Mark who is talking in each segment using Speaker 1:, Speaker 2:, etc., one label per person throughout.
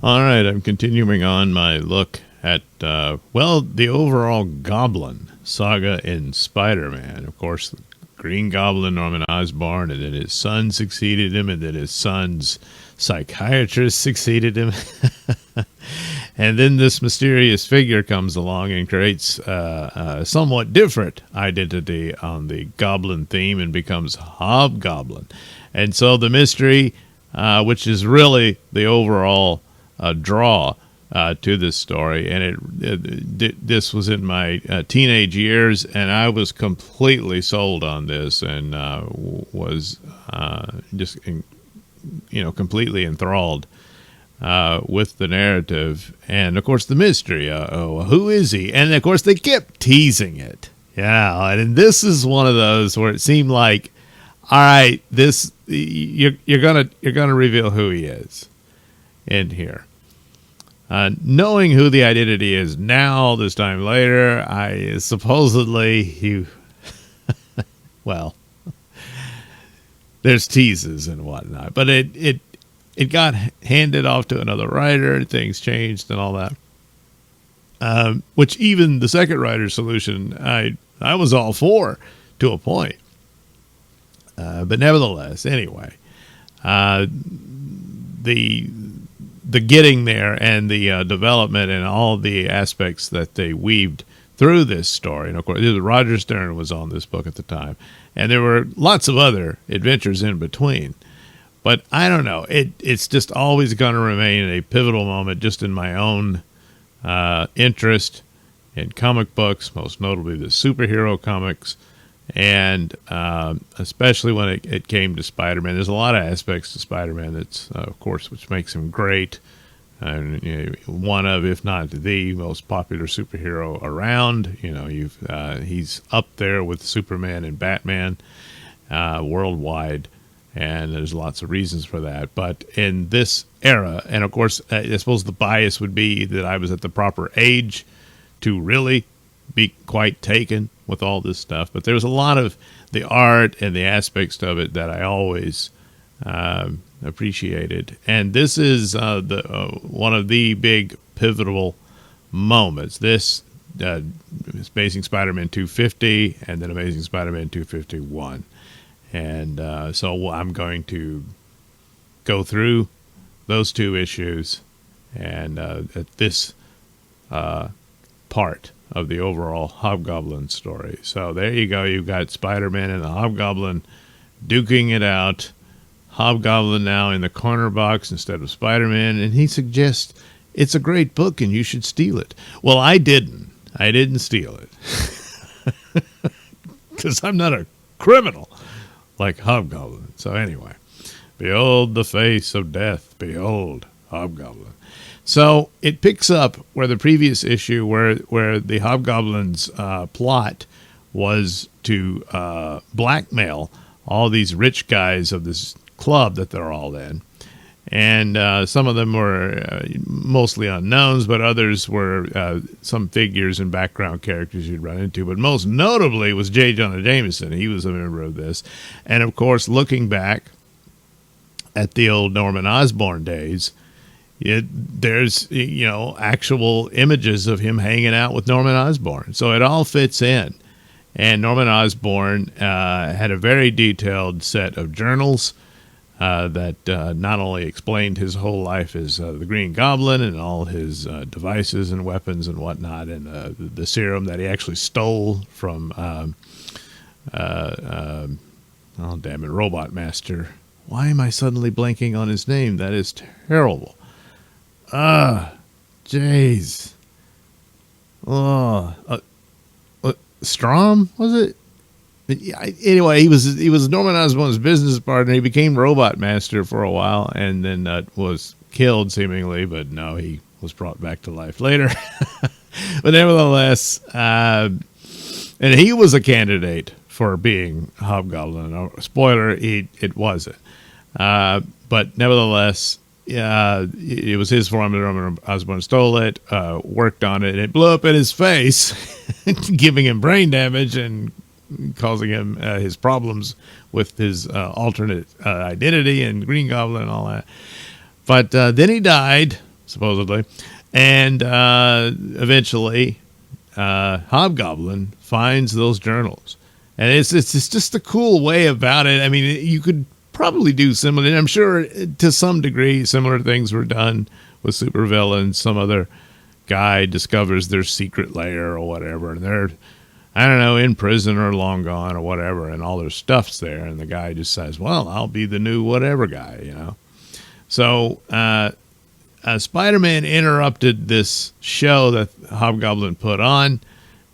Speaker 1: All right, I'm continuing on my look at, the overall Goblin saga in Spider-Man. Of course, the Green Goblin, Norman Osborn, and then his son succeeded him, and then his son's psychiatrist succeeded him. And then this mysterious figure comes along and creates a somewhat different identity on the Goblin theme and becomes Hobgoblin. And so the mystery, which is really the overall draw to this story, and this was in my teenage years, and I was completely sold on this, and was just completely enthralled with the narrative, and of course the mystery. Who is he? And of course they kept teasing it. Yeah, and this is one of those where it seemed like, all right, this you're gonna reveal who he is in here. Knowing who the identity is now, this time later, I supposedly he, well, there's teases and whatnot, but it got handed off to another writer. Things changed and all that. Which even the second writer's solution, I was all for to a point. But nevertheless, anyway, the getting there and the development and all the aspects that they weaved through this story. And of course, Roger Stern was on this book at the time, and there were lots of other adventures in between. But I don't know. It's just always going to remain a pivotal moment just in my own interest in comic books, most notably the superhero comics, and especially when it came to Spider-Man. There's a lot of aspects to Spider-Man that's, of course, which makes him great. And one of, if not the most popular superhero around. He's up there with Superman and Batman worldwide. And there's lots of reasons for that. But in this era, and of course, I suppose the bias would be that I was at the proper age to really be quite taken with all this stuff. But there was a lot of the art and the aspects of it that I always appreciated. And this is one of the big pivotal moments. This Amazing Spider-Man 250 and then Amazing Spider-Man 251. And so I'm going to go through those two issues and at this part of the overall Hobgoblin story. So there you go. You've got Spider-Man and the Hobgoblin duking it out. Hobgoblin now in the corner box instead of Spider-Man. And he suggests it's a great book and you should steal it. Well, I didn't. I didn't steal it. Because I'm not a criminal like Hobgoblin. So anyway, behold the face of death. Behold Hobgoblin. So it picks up where the previous issue, where the Hobgoblin's plot was to blackmail all these rich guys of this club that they're all in. And some of them were mostly unknowns, but others were some figures and background characters you'd run into. But most notably was J. Jonah Jameson. He was a member of this. And, of course, looking back at the old Norman Osborn days, there's, actual images of him hanging out with Norman Osborn. So it all fits in. And Norman Osborn had a very detailed set of journals that not only explained his whole life as the Green Goblin and all his devices and weapons and whatnot, and the serum that he actually stole from, Robot Master. Why am I suddenly blanking on his name? That is terrible. Jeez. Strom, was it? Anyway, he was Norman Osborn's business partner. He became Robot Master for a while, and then was killed seemingly. But no, he was brought back to life later. But nevertheless, and he was a candidate for being Hobgoblin. Spoiler: it wasn't. But nevertheless, it was his form. Norman Osborn stole it, worked on it, and it blew up in his face, giving him brain damage and causing him his problems with his alternate identity and Green Goblin and all that. But then he died supposedly. And eventually, Hobgoblin finds those journals. And it's just a cool way about it. I mean, you could probably do similar. I'm sure to some degree similar things were done with supervillains. Some other guy discovers their secret lair or whatever, and they're, I don't know, in prison or long gone or whatever, and all their stuff's there, and the guy just says, well, I'll be the new whatever guy, you know. So Spider-Man interrupted this show that Hobgoblin put on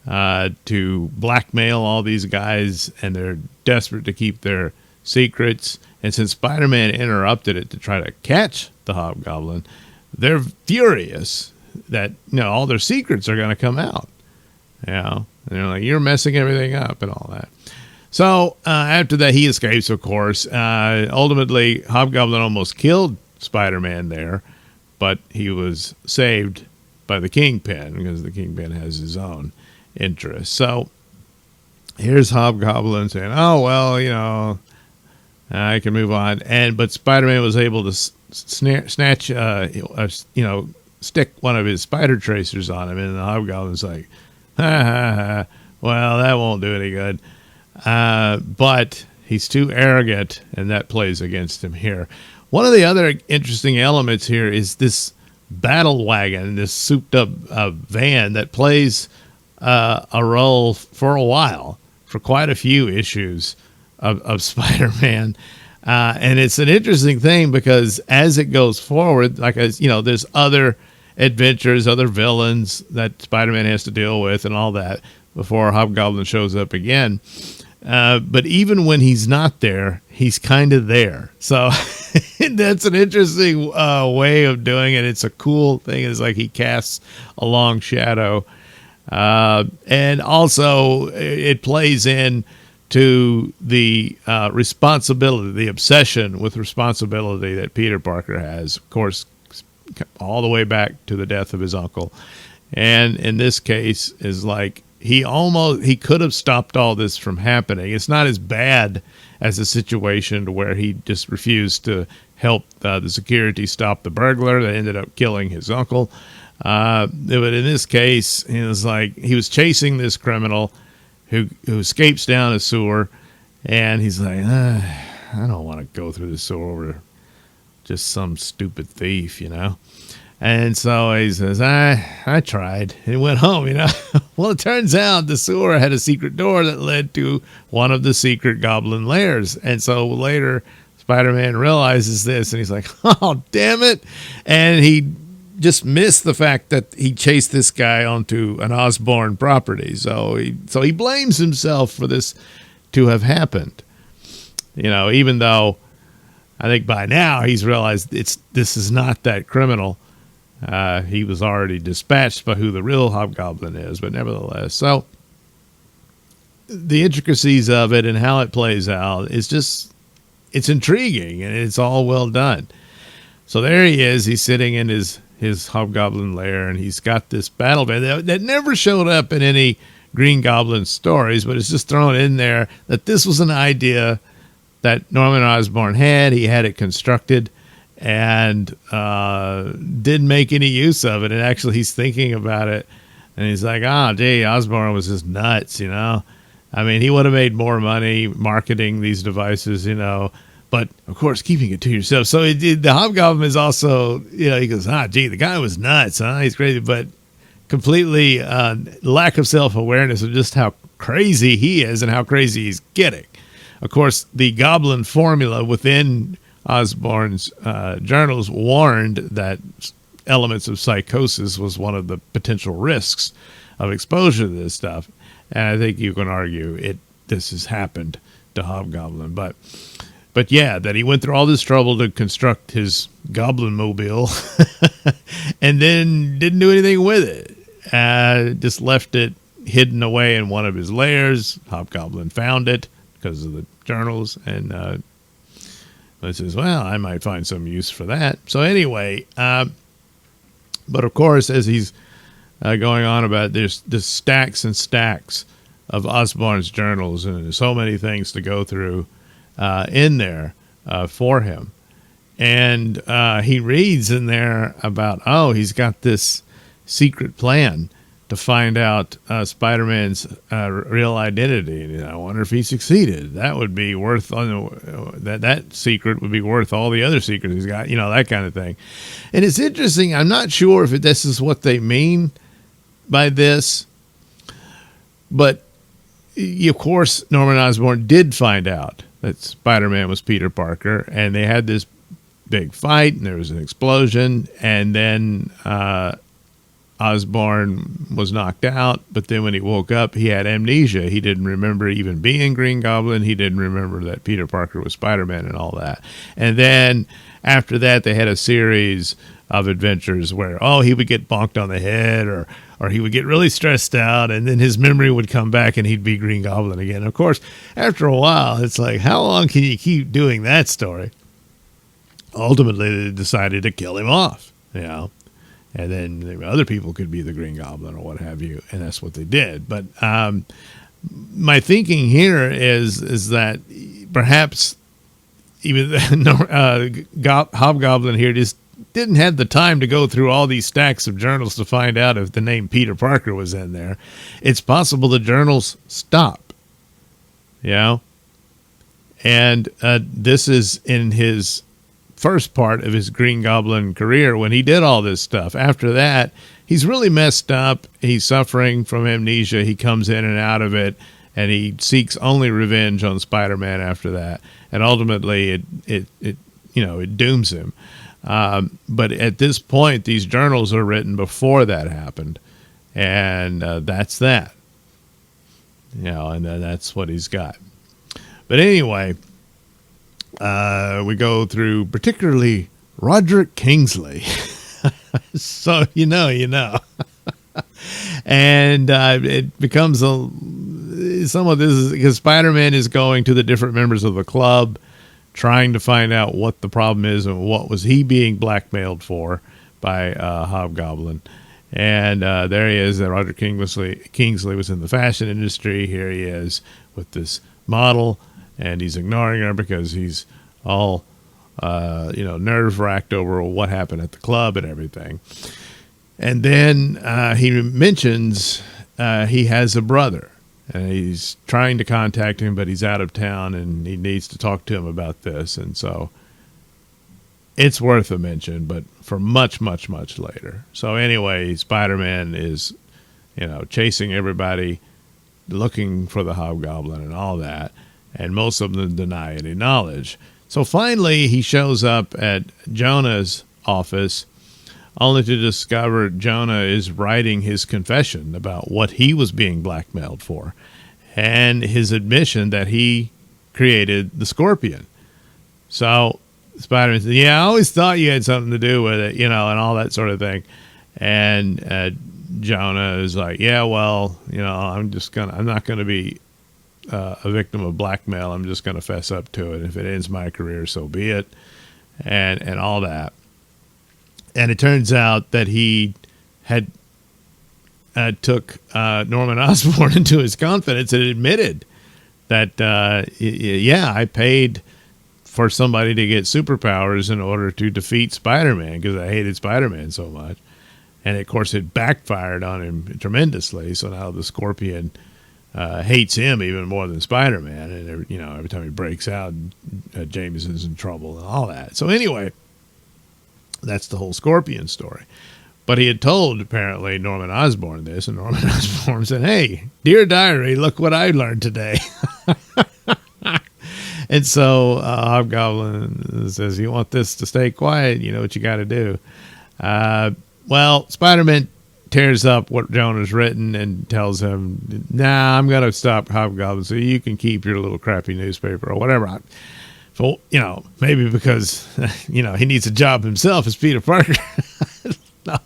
Speaker 1: to blackmail all these guys, and they're desperate to keep their secrets. And since Spider-Man interrupted it to try to catch the Hobgoblin, they're furious that, you know, all their secrets are going to come out. You know, and they're like, you're messing everything up and all that. So after that, he escapes, of course. Ultimately, Hobgoblin almost killed Spider-Man there, but he was saved by the Kingpin because the Kingpin has his own interests. So here's Hobgoblin saying, oh, well, you know, I can move on. But Spider-Man was able to snatch, stick one of his spider tracers on him, and the Hobgoblin's like, ha, ha, ha. Well, that won't do any good. But he's too arrogant, and that plays against him here. One of the other interesting elements here is this battle wagon, this souped-up van that plays a role for a while, for quite a few issues of Spider-Man. And it's an interesting thing because as it goes forward, like, as you know, there's other adventures, other villains that Spider-Man has to deal with and all that before Hobgoblin shows up again. But even when he's not there, he's kind of there. So that's an interesting way of doing it. It's a cool thing. It's like he casts a long shadow. And also it plays in to the responsibility, the obsession with responsibility that Peter Parker has, of course, all the way back to the death of his uncle. And in this case is like, he could have stopped all this from happening. It's not as bad as a situation where he just refused to help the security stop the burglar that ended up killing his uncle. But in this case, it was like he was chasing this criminal who escapes down a sewer, and he's like, I don't want to go through the sewer over just some stupid thief, you know. And so he says, I tried. And he went home, you know. Well, it turns out the sewer had a secret door that led to one of the secret goblin lairs. And so later, Spider-Man realizes this, and he's like, oh, damn it. And he just missed the fact that he chased this guy onto an Osborn property. So he blames himself for this to have happened. You know, even though I think by now he's realized this is not that criminal. He was already dispatched by who the real Hobgoblin is, but nevertheless. So the intricacies of it and how it plays out is just, it's intriguing, and it's all well done. So there he is. He's sitting in his Hobgoblin lair, and he's got this battle van that never showed up in any Green Goblin stories, but it's just thrown in there that this was an idea that Norman Osborn had. He had it constructed and didn't make any use of it. And actually, he's thinking about it, and he's like, gee, Osborn was just nuts, you know. I mean, he would have made more money marketing these devices, you know, but of course, keeping it to yourself. So the Hobgoblin is also, you know, he goes, gee, the guy was nuts, huh? He's crazy, but completely lack of self-awareness of just how crazy he is and how crazy he's getting. Of course, the Goblin formula within Osborn's journals warned that elements of psychosis was one of the potential risks of exposure to this stuff. And I think you can argue this has happened to Hobgoblin. But yeah, that he went through all this trouble to construct his Goblin Mobile and then didn't do anything with it. Just left it hidden away in one of his lairs. Hobgoblin found it because of the journals, and says, well, I might find some use for that. So anyway, but of course, as he's going on about there's stacks and stacks of Osborn's journals, and there's so many things to go through in there for him. And he reads in there about, he's got this secret plan to find out Spider-Man's real identity. And I wonder if he succeeded. That would be worth that secret would be worth all the other secrets he's got. That kind of thing. And it's interesting. I'm not sure if this is what they mean by this, but of course Norman Osborn did find out that Spider-Man was Peter Parker, and they had this big fight, and there was an explosion, and then Osborn was knocked out, but then when he woke up, he had amnesia. He didn't remember even being Green Goblin. He didn't remember that Peter Parker was Spider-Man and all that. And then after that, they had a series of adventures where, he would get bonked on the head, or he would get really stressed out, and then his memory would come back and he'd be Green Goblin again. Of course, after a while, it's like, how long can you keep doing that story? Ultimately, they decided to kill him off, and then other people could be the Green Goblin or what have you, and that's what they did. But my thinking here is that perhaps even Hobgoblin here just didn't have the time to go through all these stacks of journals to find out if the name Peter Parker was in there. It's possible the journals stop, and this is in his first part of his Green Goblin career when he did all this stuff. After that, he's really messed up. He's suffering from amnesia. He comes in and out of it, and he seeks only revenge on Spider-Man after that. And ultimately, it dooms him. But at this point, these journals are written before that happened, and that's that. And that's what he's got. But anyway, we go through particularly Roderick Kingsley. So, and it becomes some of this is because Spider-Man is going to the different members of the club, trying to find out what the problem is and what was he being blackmailed for by Hobgoblin. And there he is. Roderick Kingsley was in the fashion industry. Here he is with this model, and he's ignoring her because he's all, nerve-wracked over what happened at the club and everything. And then he mentions he has a brother, and he's trying to contact him, but he's out of town, and he needs to talk to him about this. And so it's worth a mention, but for much, much, much later. So anyway, Spider-Man is, chasing everybody, looking for the Hobgoblin and all that. And most of them deny any knowledge. So finally, he shows up at Jonah's office, only to discover Jonah is writing his confession about what he was being blackmailed for, and his admission that he created the Scorpion. So Spider-Man says, I always thought you had something to do with it, and all that sort of thing. And Jonah is like, I'm not going to be a victim of blackmail. I'm just going to fess up to it. If it ends my career, so be it. And all that. And it turns out that he had took Norman Osborn into his confidence and admitted that, I paid for somebody to get superpowers in order to defeat Spider-Man because I hated Spider-Man so much. And, of course, it backfired on him tremendously. So now the Scorpion hates him even more than Spider-Man. And, every time he breaks out, Jameson's in trouble and all that. So anyway, that's the whole Scorpion story. But he had told, apparently, Norman Osborn this, and Norman Osborn said, "Hey, dear diary, look what I learned today." And so Hobgoblin says, "You want this to stay quiet? You know what you got to do." Well, Spider-Man tears up what Jonah's written and tells him, "Nah, I'm going to stop Hobgoblin so you can keep your little crappy newspaper or whatever." So, maybe because, he needs a job himself as Peter Parker. No.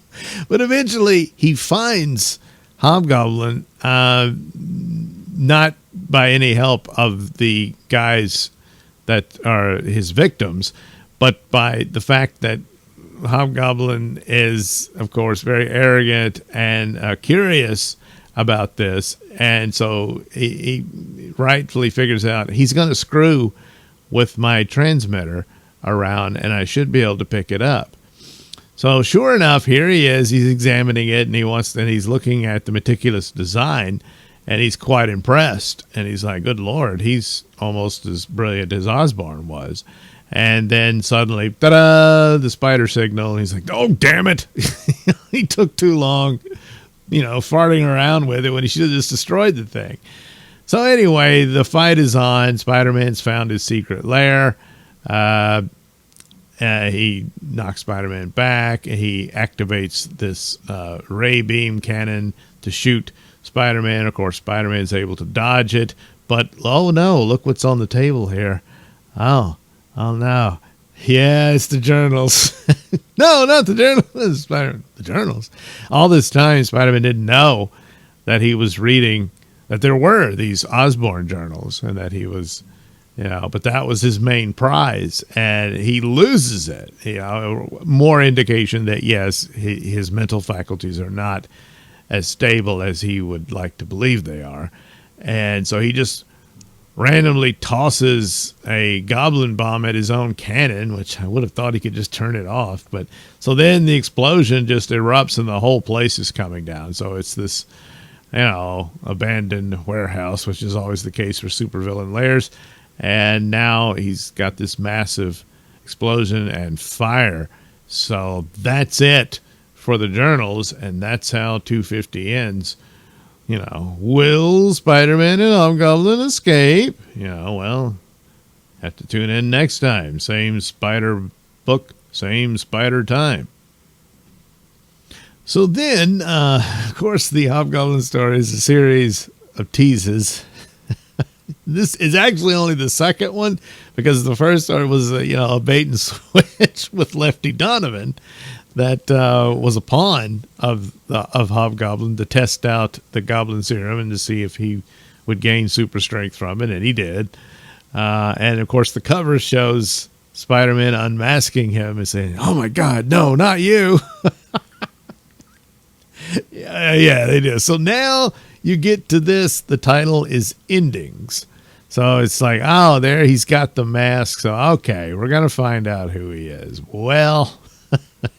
Speaker 1: But eventually he finds Hobgoblin, not by any help of the guys that are his victims, but by the fact that Hobgoblin is, of course, very arrogant and curious about this. And so he rightfully figures out he's going to screw with my transmitter around, and I should be able to pick it up. So sure enough, here he is. He's examining it, and he's looking at the meticulous design, and he's quite impressed. And he's like, "Good Lord, he's almost as brilliant as Osborn was." And then suddenly, ta-da! The spider signal. And he's like, "Oh, damn it! He took too long, farting around with it when he should have just destroyed the thing." So anyway, the fight is on. Spider-Man's found his secret lair. He knocks Spider-Man back, and he activates this ray beam cannon to shoot Spider-Man. Of course, Spider-Man's able to dodge it, but oh no, look what's on the table here. Oh no. Yeah, it's the journals. No, not the journals. The journals. All this time, Spider-Man didn't know that he was reading, that there were these Osborn journals, and that he was, but that was his main prize, and he loses it. More indication that, yes, his mental faculties are not as stable as he would like to believe they are. And so he just randomly tosses a goblin bomb at his own cannon, which I would have thought he could just turn it off. But so then the explosion just erupts and the whole place is coming down. So it's this, abandoned warehouse, which is always the case for supervillain lairs. And now he's got this massive explosion and fire. So that's it for the journals, and that's how 250 ends. Will Spider-Man and Hobgoblin escape? Well, have to tune in next time. Same spider book, same spider time. So then, of course, the Hobgoblin story is a series of teases. This is actually only the second one, because the first story was, a bait and switch with Lefty Donovan. That was a pawn of Hobgoblin to test out the Goblin Serum and to see if he would gain super strength from it, and he did. And, of course, the cover shows Spider-Man unmasking him and saying, "Oh, my God, no, not you." Yeah, they do. So now you get to this. The title is Endings. So it's like, oh, there he's got the mask. So, okay, we're going to find out who he is. Well...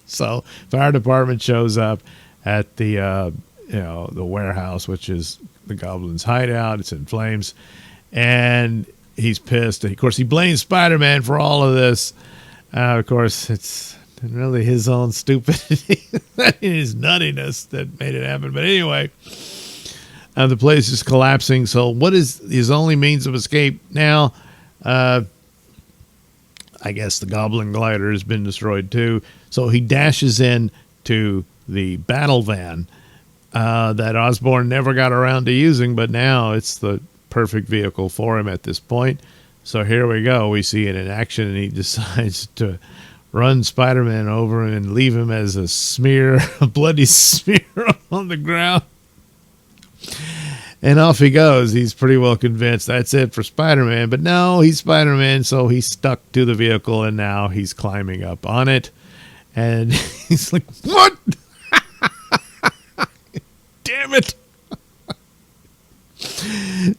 Speaker 1: So fire department shows up at the the warehouse, which is the Goblin's hideout. It's in flames, and he's pissed. And of course, he blames Spider-Man for all of this. Of course, it's really his own stupidity, his nuttiness that made it happen. But anyway, the place is collapsing. So what is his only means of escape now? I guess the Goblin glider has been destroyed too. So he dashes in to the battle van that Osborn never got around to using, but now it's the perfect vehicle for him at this point. So here we go. We see it in action, and he decides to run Spider-Man over and leave him as a smear, a bloody smear on the ground. And off he goes. He's pretty well convinced that's it for Spider-Man. But no, he's Spider-Man, so he's stuck to the vehicle, and now he's climbing up on it. And he's like, "What? Damn it."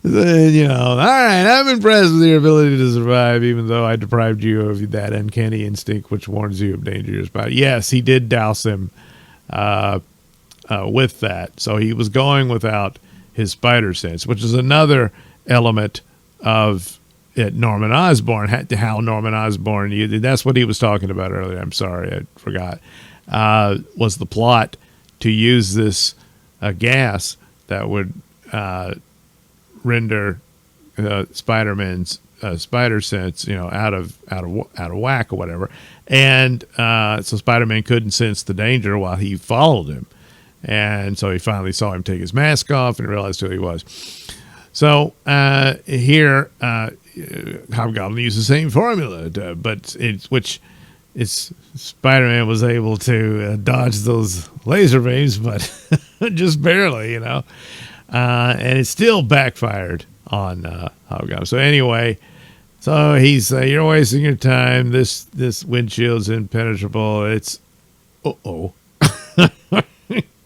Speaker 1: Then, all right, I'm impressed with your ability to survive, even though I deprived you of that uncanny instinct which warns you of dangerous power. Yes, he did douse him with that. So he was going without his spider sense, which is another element of it. Norman Osborn, how Norman Osborn, that's what he was talking about earlier. I'm sorry, I forgot. Was the plot to use this gas that would render Spider-Man's spider sense, out of whack or whatever, and so Spider-Man couldn't sense the danger while he followed him. And so he finally saw him take his mask off and realized who he was. So here, Hobgoblin used the same formula, but Spider-Man was able to dodge those laser beams, but just barely, and it still backfired on Hobgoblin. So anyway, so he's you're wasting your time. This windshield's impenetrable. It's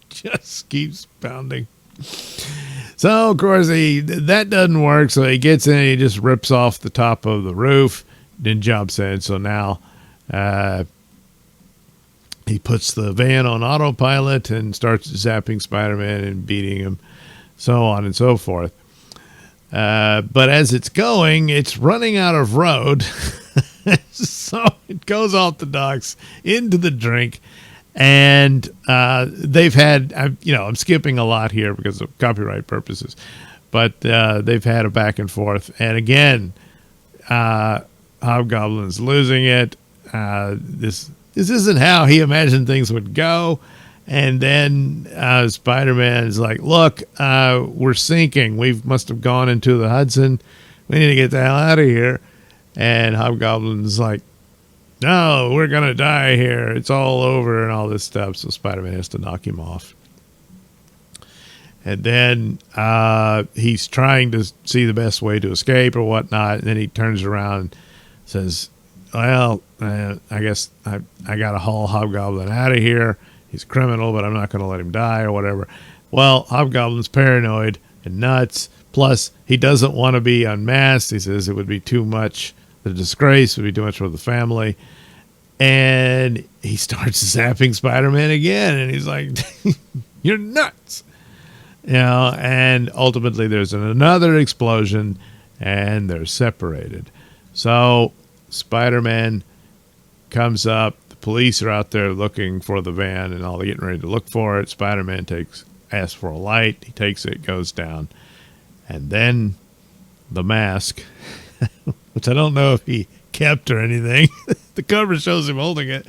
Speaker 1: just keeps pounding. So of course that doesn't work. So he gets in, he just rips off the top of the roof, then jumps in. So now Uh, he puts the van on autopilot and starts zapping Spider-Man and beating him, so on and so forth. But as it's going, it's running out of road. So it goes off the docks into the drink. And they've had, I'm skipping a lot here because of copyright purposes, but they've had a back and forth. And again, Hobgoblin's losing it. This isn't how he imagined things would go. And then Spider-Man is like, look, we're sinking. We must have gone into the Hudson. We need to get the hell out of here. And Hobgoblin's like, no, we're going to die here. It's all over and all this stuff. So Spider-Man has to knock him off. And then he's trying to see the best way to escape or whatnot. And then he turns around and says, well, I guess I got to haul Hobgoblin out of here. He's a criminal, but I'm not going to let him die or whatever. Well, Hobgoblin's paranoid and nuts. Plus, he doesn't want to be unmasked. He says it would be too much. The disgrace would be too much for the family. And he starts zapping Spider-Man again. And he's like, you're nuts. And ultimately there's another explosion and they're separated. So Spider-Man comes up. The police are out there looking for the van and all, getting ready to look for it. Spider-Man asks for a light. He takes it, goes down. And then the mask, which I don't know if he kept or anything. The cover shows him holding it.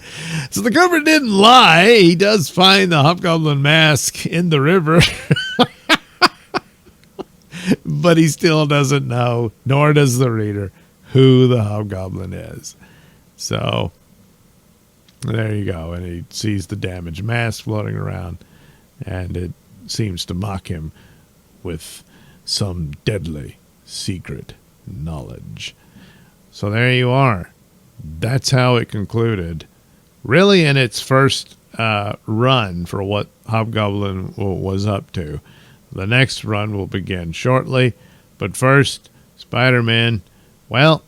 Speaker 1: So the cover didn't lie. He does find the Hobgoblin mask in the river. But he still doesn't know, nor does the reader, who the Hobgoblin is. So there you go. And he sees the damaged mask floating around, and it seems to mock him with some deadly secret knowledge. So there you are. That's how it concluded. Really in its first run for what Hobgoblin was up to. The next run will begin shortly. But first, Spider-Man, well,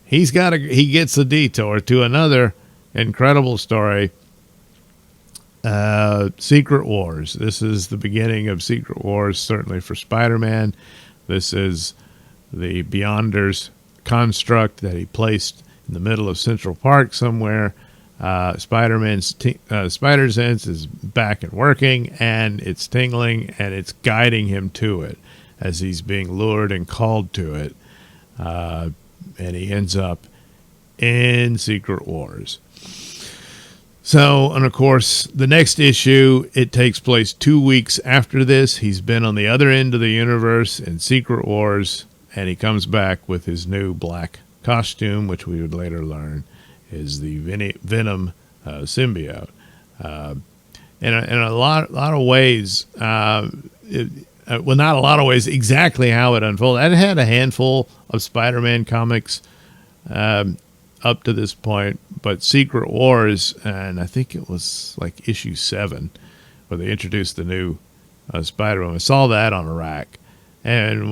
Speaker 1: he gets a detour to another incredible story. Secret Wars. This is the beginning of Secret Wars, certainly for Spider-Man. This is the Beyonders construct that he placed in the middle of Central Park somewhere. Spider-Man's spider sense is back and working, and it's tingling, and it's guiding him to it as he's being lured and called to it. And he ends up in Secret Wars. So, and of course, the next issue, it takes place 2 weeks after this. He's been on the other end of the universe in Secret Wars, and he comes back with his new black costume, which we would later learn is the Venom symbiote. In a lot of ways, well, not a lot of ways, exactly how it unfolded. I had a handful of Spider-Man comics up to this point, but Secret Wars, and I think it was like issue 7, where they introduced the new Spider-Man. I saw that on a rack. And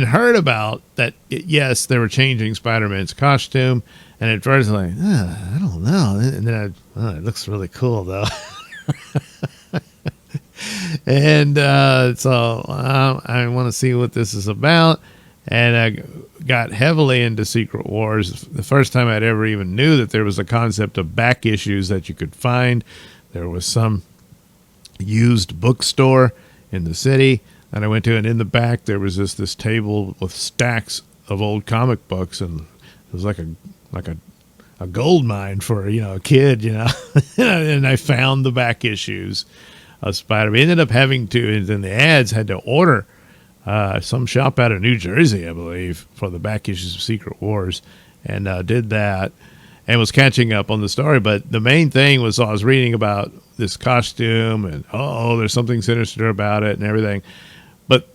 Speaker 1: heard about that. Yes, they were changing Spider-Man's costume, and at first I'm like, I don't know. And then it looks really cool though. And so I want to see what this is about. And I got heavily into Secret Wars. The first time I'd ever even knew that there was a concept of back issues that you could find. There was some used bookstore in the city and I went to, and in the back there was this table with stacks of old comic books, and it was like a gold mine for a kid, and I found the back issues of Spider-Man. We ended up having to, in the ads, had to order some shop out of New Jersey, I believe, for the back issues of Secret Wars, and did that and was catching up on the story. But the main thing was I was reading about this costume and, there's something sinister about it and everything. But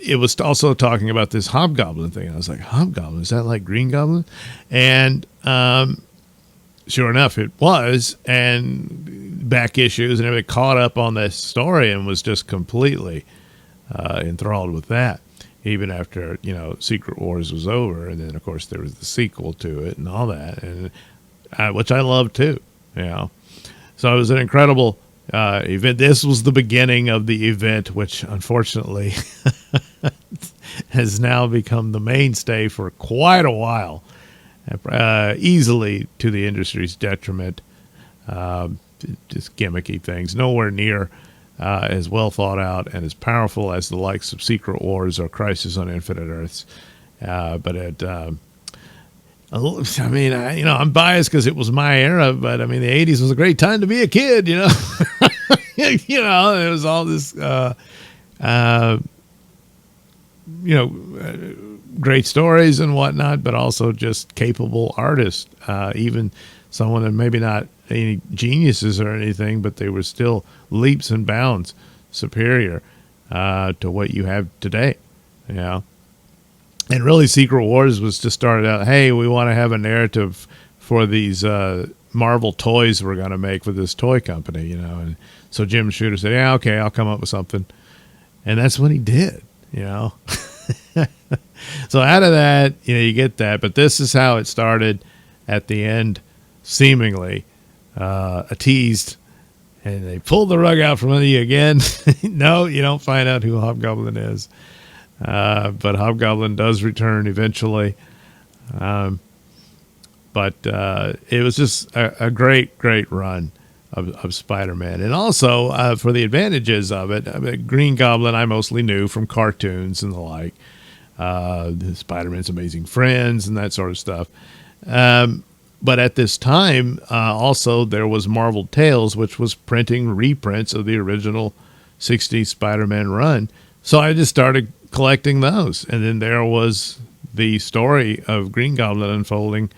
Speaker 1: it was also talking about this Hobgoblin thing. I was like, Hobgoblin? Is that like Green Goblin? And sure enough, it was. And back issues and everybody caught up on this story and was just completely enthralled with that. even after, Secret Wars was over. And then, of course, there was the sequel to it and all that, and which I love too, So it was an incredible event. This was the beginning of the event, which unfortunately has now become the mainstay for quite a while, easily to the industry's detriment. Just gimmicky things, nowhere near as well thought out and as powerful as the likes of Secret Wars or Crisis on Infinite Earths. But it, I'm biased because it was my era, but I mean, the 80s was a great time to be a kid, There was all this, great stories and whatnot, but also just capable artists, even someone that maybe not any geniuses or anything, but they were still leaps and bounds superior to what you have today, And really, Secret Wars was just started out, hey, we want to have a narrative for these Marvel toys we're going to make for this toy company, And so Jim Shooter said, yeah, okay, I'll come up with something. And that's what he did, So out of that, you get that. But this is how it started at the end, seemingly teased. And they pulled the rug out from under you again. No, you don't find out who Hobgoblin is. But Hobgoblin does return eventually. But it was just a great, great run of Spider-Man. And also, for the advantages of it, I mean, Green Goblin I mostly knew from cartoons and the like. Spider-Man's Amazing Friends and that sort of stuff. But at this time, also, there was Marvel Tales, which was printing reprints of the original 60s Spider-Man run. So I just started collecting those. And then there was the story of Green Goblin unfolding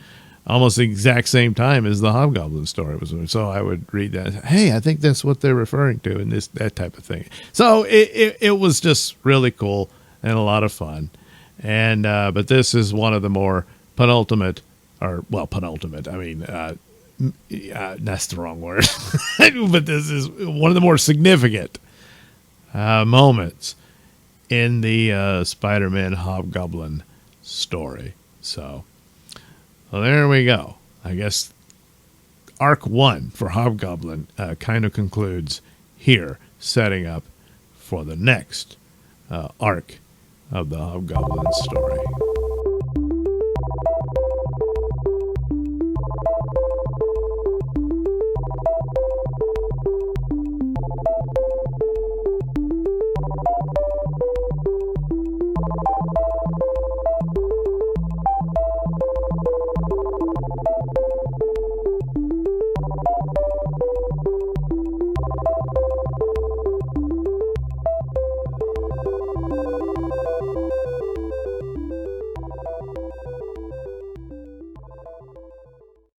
Speaker 1: almost the exact same time as the Hobgoblin story was. So I would read that. Hey, I think that's what they're referring to, and that type of thing. So it was just really cool and a lot of fun. And but this is one of the more penultimate. I mean, that's the wrong word. But this is one of the more significant moments in the Spider-Man Hobgoblin story. So, well, there we go. I guess Arc 1 for Hobgoblin kind of concludes here, setting up for the next arc of the Hobgoblin story.